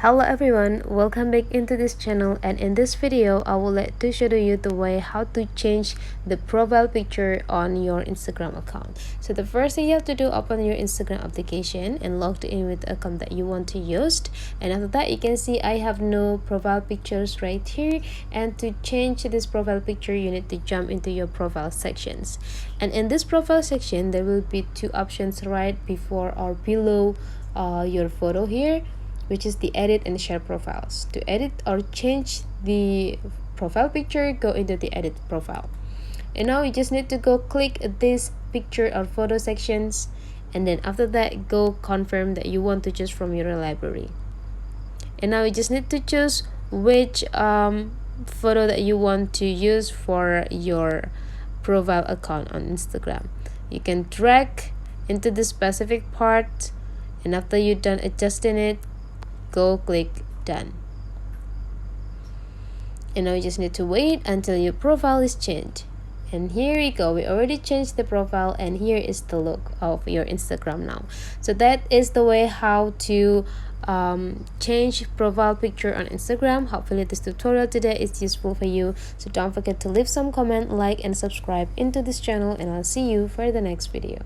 Hello everyone, welcome back into this channel, and in this video I will like to show you the way how to change the profile picture on your Instagram account. So the first thing you have to do, open your Instagram application and log in with the account that you want to use, and after that you can see I have no profile pictures right here. And to change this profile picture, you need to jump into your profile sections, and in this profile section there will be two options right before or below your photo here, which is the edit and share profiles. To edit or change the profile picture, go into the edit profile, and now you just need to go click this picture or photo sections, and then after that go confirm that you want to choose from your library. And now you just need to choose which photo that you want to use for your profile account on Instagram. You can drag into the specific part, and after you're done adjusting it, go click done. And now you just need to wait until your profile is changed. And here we go, we already changed the profile, and here is the look of your Instagram now. So that is the way how to change profile picture on Instagram. Hopefully this tutorial today is useful for you. So don't forget to leave some comment, like and subscribe into this channel, and I'll see you for the next video.